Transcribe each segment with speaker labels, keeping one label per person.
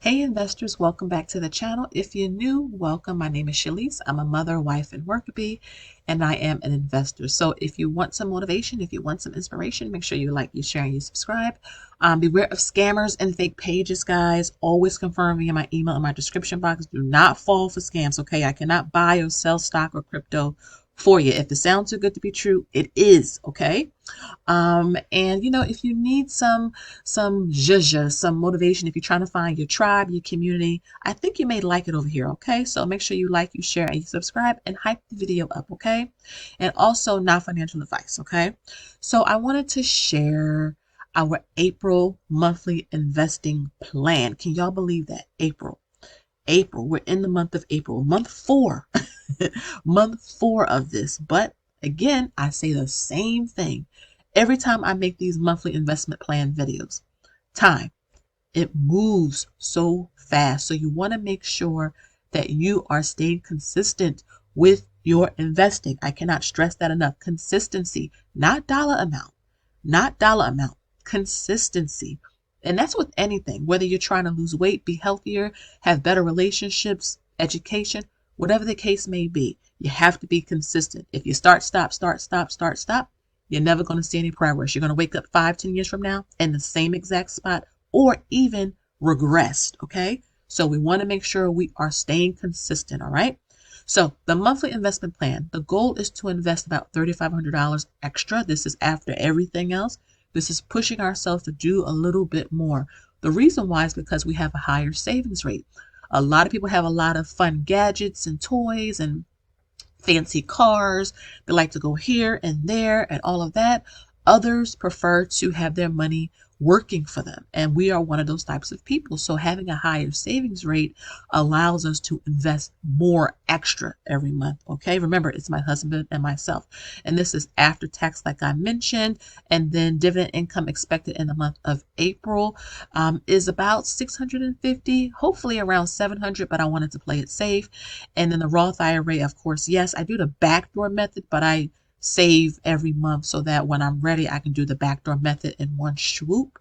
Speaker 1: Hey investors, welcome back to the channel. If you're new, welcome. My name is Shalise. I'm a mother, wife, and worker bee, and I am an investor. So if you want some motivation, if you want some inspiration, make sure you like, you share, and you subscribe. Beware of scammers and fake pages, guys. Always confirm via my email in my description box. Do not fall for scams, okay? I cannot buy or sell stock or crypto for you. If it sounds too good to be true, it is, okay? And if you need some zhuzh, some motivation, if you're trying to find your tribe, your community, I think you may like it over here, okay? So make sure you like, you share, and you subscribe and hype the video up, okay? And also not financial advice, okay? So I wanted to share our April monthly investing plan. Can y'all believe that? April, we're in the month of April, month four, month four of this. But again, I say the same thing every time I make these monthly investment plan videos. Time, it moves so fast. So you want to make sure that you are staying consistent with your investing. I cannot stress that enough. Consistency, not dollar amount, not dollar amount, consistency. And that's with anything, whether you're trying to lose weight, be healthier, have better relationships, education, whatever the case may be, you have to be consistent. If you start, stop, you're never going to see any progress. You're going to wake up 5, 10 years from now in the same exact spot or even regressed. Okay. So we want to make sure we are staying consistent. All right. So the monthly investment plan, the goal is to invest about $3,500 extra. This is after everything else. This is pushing ourselves to do a little bit more. The reason why is because we have a higher savings rate. A lot of people have a lot of fun gadgets and toys and fancy cars. They like to go here and there and all of that. Others prefer to have their money working for them. And we are one of those types of people. So having a higher savings rate allows us to invest more extra every month. Okay. Remember, it's my husband and myself. And this is after tax, like I mentioned. And then dividend income expected in the month of April is about 650, hopefully around 700, but I wanted to play it safe. And then the Roth IRA, of course, yes, I do the backdoor method, but I save every month so that when I'm ready, I can do the backdoor method in one swoop.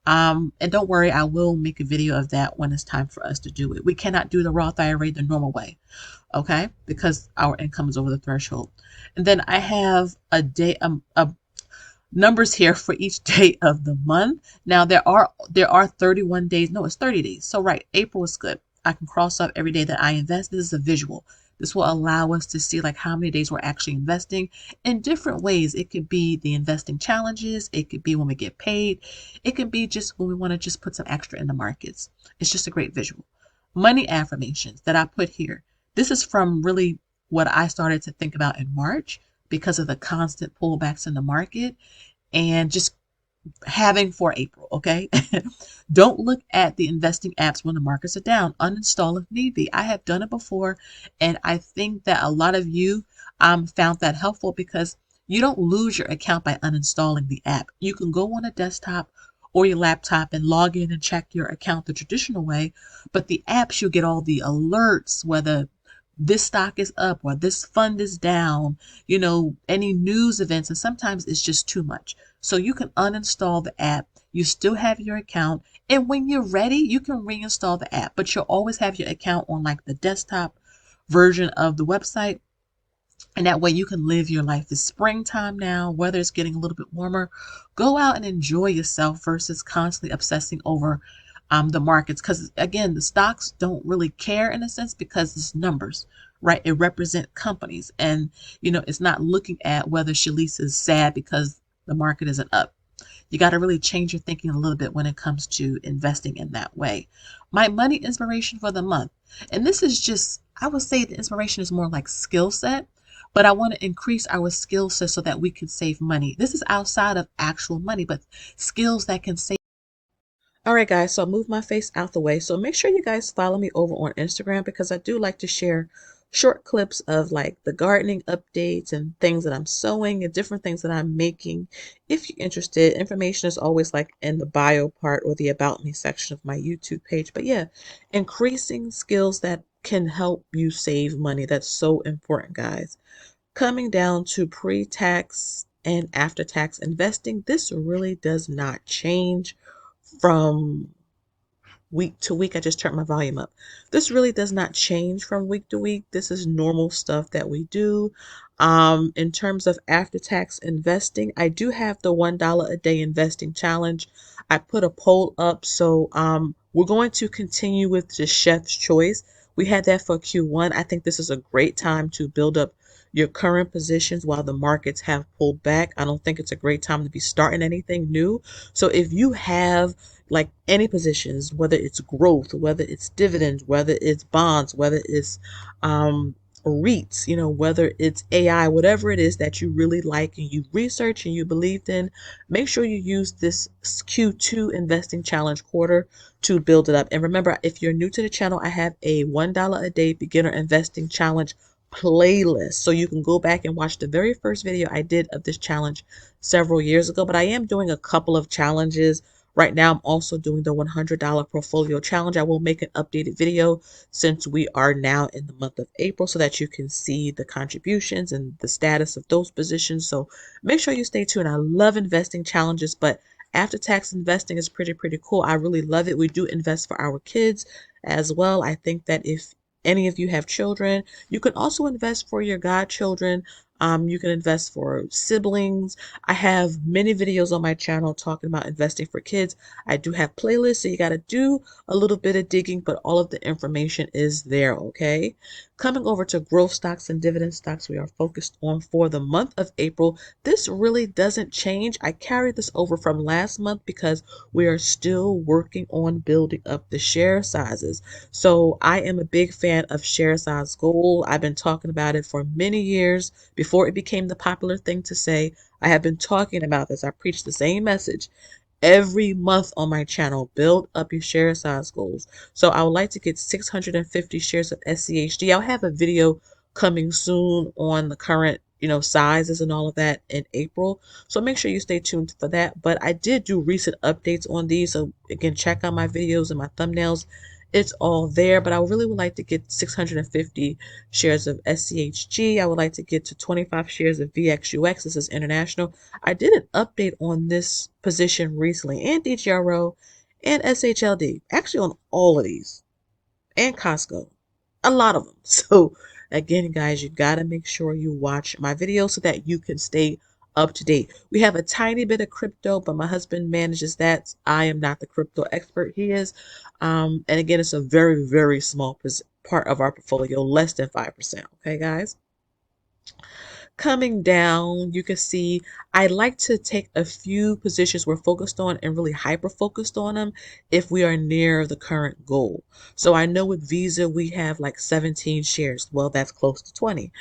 Speaker 1: And don't worry, I will make a video of that when it's time for us to do it. We cannot do the Roth IRA the normal way, okay? Because our income is over the threshold. And then I have a day, numbers here for each day of the month. Now there are 31 days. No, it's 30 days. So right, April is good. I can cross off every day that I invest. This is a visual. This will allow us to see like how many days we're actually investing in different ways. It could be the investing challenges. It could be when we get paid. It could be just when we want to just put some extra in the markets. It's just a great visual. Money affirmations that I put here. This is from really what I started to think about in March because of the constant pullbacks in the market and just having for April, okay? Don't look at the investing apps when the markets are down. Uninstall if need be. I have done it before, and I think that a lot of you found that helpful because you don't lose your account by uninstalling the app. You can go on a desktop or your laptop and log in and check your account the traditional way, but the apps, you get all the alerts, whether this stock is up or this fund is down, any news events, and sometimes it's just too much. So you can uninstall the app, you still have your account, and when you're ready, you can reinstall the app, but you'll always have your account on like the desktop version of the website. And that way you can live your life. It's springtime now, weather is getting a little bit warmer. Go out and enjoy yourself versus constantly obsessing over the markets, because again, the stocks don't really care in a sense because it's numbers, right? It represent companies, and it's not looking at whether Shalise is sad because the market isn't up. You got to really change your thinking a little bit when it comes to investing in that way. My money inspiration for the month, and this is just, I would say the inspiration is more like skill set, but I want to increase our skill set so that we can save money. This is outside of actual money, but skills that can save. All right, guys, so I moved my face out the way. So make sure you guys follow me over on Instagram because I do like to share short clips of like the gardening updates and things that I'm sewing and different things that I'm making. If you're interested, information is always like in the bio part or the about me section of my YouTube page. But yeah, increasing skills that can help you save money. That's so important, guys. Coming down to pre-tax and after-tax investing, this really does not change from week to week. I just turned my volume up. This really does not change from week to week. This is normal stuff that we do. In terms of after-tax investing, I do have the $1 a day investing challenge. I put a poll up, so we're going to continue with the chef's choice. We had that for Q1. I think this is a great time to build up your current positions while the markets have pulled back. I don't think it's a great time to be starting anything new. So if you have like any positions, whether it's growth, whether it's dividends, whether it's bonds, whether it's REITs, whether it's AI, whatever it is that you really like and you research and you believed in, make sure you use this Q2 investing challenge quarter to build it up. And remember, if you're new to the channel, I have a $1 a day beginner investing challenge playlist. So you can go back and watch the very first video I did of this challenge several years ago. But I am doing a couple of challenges. Right now, I'm also doing the $100 portfolio challenge. I will make an updated video since we are now in the month of April so that you can see the contributions and the status of those positions. So make sure you stay tuned. I love investing challenges, but after tax investing is pretty cool. I really love it. We do invest for our kids as well. I think that if any of you have children, you can also invest for your godchildren. You can invest for siblings. I have many videos on my channel talking about investing for kids. I do have playlists, so you got to do a little bit of digging, but all of the information is there, okay? Coming over to growth stocks and dividend stocks, we are focused on for the month of April. This really doesn't change. I carried this over from last month because we are still working on building up the share sizes. So I am a big fan of share size goal. I've been talking about it for many years before it became the popular thing to say. I have been talking about this. I preach the same message every month on my channel. Build up your share size goals. So I would like to get 650 shares of SCHD. I'll have a video coming soon on the current sizes and all of that in April. So make sure you stay tuned for that. But I did do recent updates on these. So again, check out my videos and my thumbnails. It's all there, but I really would like to get 650 shares of SCHG. I would like to get to 25 shares of VXUX. This is international. I did an update on this position recently, and DGRO and SHLD, actually on all of these, and Costco, a lot of them. So again, guys, you got to make sure you watch my videos so that you can stay up to date. We have a tiny bit of crypto, but my husband manages that. I am not the crypto expert. He is. And again, it's a very small part of our portfolio, less than 5%. Okay, guys? Coming down, you can see I like to take a few positions we're focused on and really hyper focused on them if we are near the current goal. So I know with Visa, we have like 17 shares. Well, that's close to 20.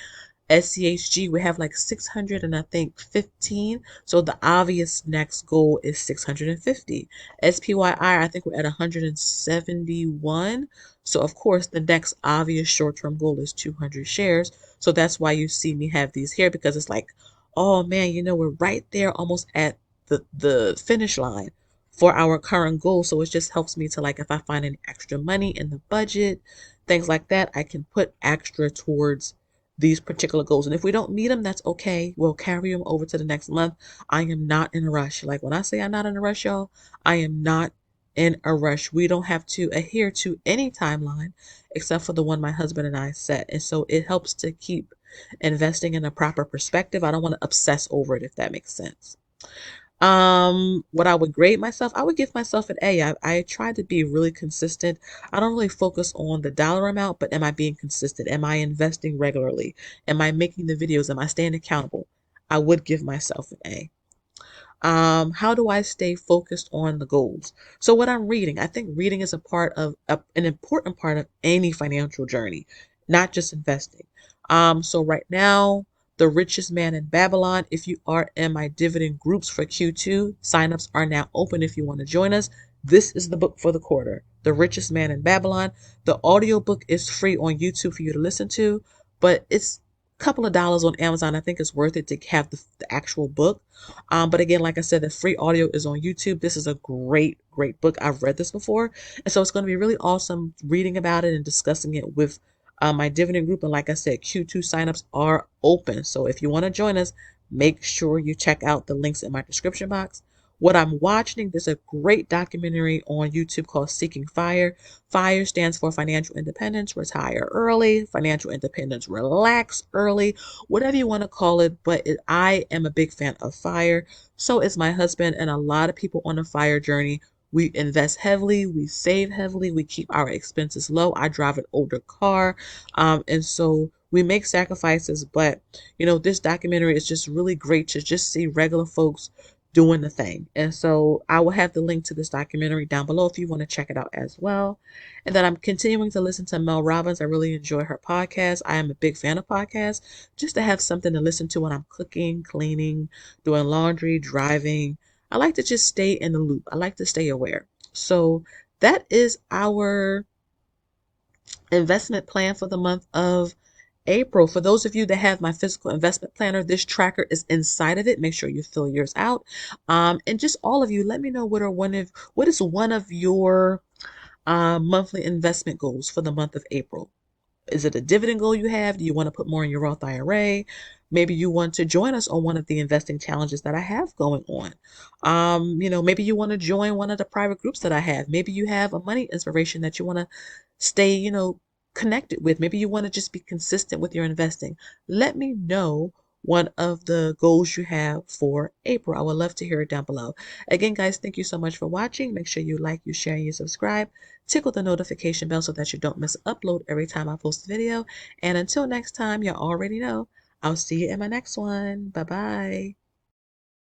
Speaker 1: SCHG, we have like 600 and I think 15. So the obvious next goal is 650. SPYI, I think we're at 171. So of course, the next obvious short-term goal is 200 shares. So that's why you see me have these here, because it's like, oh man, we're right there almost at the finish line for our current goal. So it just helps me to, like, if I find any extra money in the budget, things like that, I can put extra towards these particular goals. And if we don't meet them, that's okay. We'll carry them over to the next month. I am not in a rush. Like when I say I'm not in a rush, y'all, I am not in a rush. We don't have to adhere to any timeline except for the one my husband and I set. And so it helps to keep investing in a proper perspective. I don't want to obsess over it, if that makes sense. What I would grade myself, I would give myself an A. I try to be really consistent. I don't really focus on the dollar amount, but am I being consistent? Am I investing regularly? Am I making the videos? Am I staying accountable? I would give myself an A. How do I stay focused on the goals? So what I'm reading, I think reading is an important part of any financial journey, not just investing. So right now, The Richest Man in Babylon. If you are in my dividend groups for Q2, signups are now open if you want to join us. This is the book for the quarter, The Richest Man in Babylon. The audiobook is free on YouTube for you to listen to, but it's a couple of dollars on Amazon. I think it's worth it to have the actual book. But again, like I said, the free audio is on YouTube. This is a great book. I've read this before. And so it's going to be really awesome reading about it and discussing it with my dividend group. And like I said, Q2 signups are open. So if you want to join us, make sure you check out the links in my description box. what I'm watching. There's a great documentary on YouTube called Seeking Fire. FIRE stands for financial independence, retire early, financial independence, relax early, whatever you want to call it. But I am a big fan of FIRE. So is my husband, and a lot of people on the FIRE journey. We invest heavily, we save heavily, we keep our expenses low. I drive an older car, and so we make sacrifices. But this documentary is just really great to just see regular folks doing the thing. And so I will have the link to this documentary down below if you want to check it out as well. And then I'm continuing to listen to Mel Robbins. I really enjoy her podcast. I am a big fan of podcasts, just to have something to listen to when I'm cooking, cleaning, doing laundry, driving. I like to just stay in the loop. I like to stay aware. So that is our investment plan for the month of April. For those of you that have my physical investment planner, this tracker is inside of it. Make sure you fill yours out. And just all of you, let me know what is one of your monthly investment goals for the month of April. Is it a dividend goal you have? Do you want to put more in your Roth IRA? Maybe you want to join us on one of the investing challenges that I have going on. Maybe you want to join one of the private groups that I have. Maybe you have a money inspiration that you want to stay, connected with. Maybe you want to just be consistent with your investing. Let me know one of the goals you have for April. I would love to hear it down below. Again, guys, thank you so much for watching. Make sure you like, you share, and you subscribe. Tickle the notification bell so that you don't miss an upload every time I post a video. And until next time, you already know, I'll see you in my next one. Bye-bye.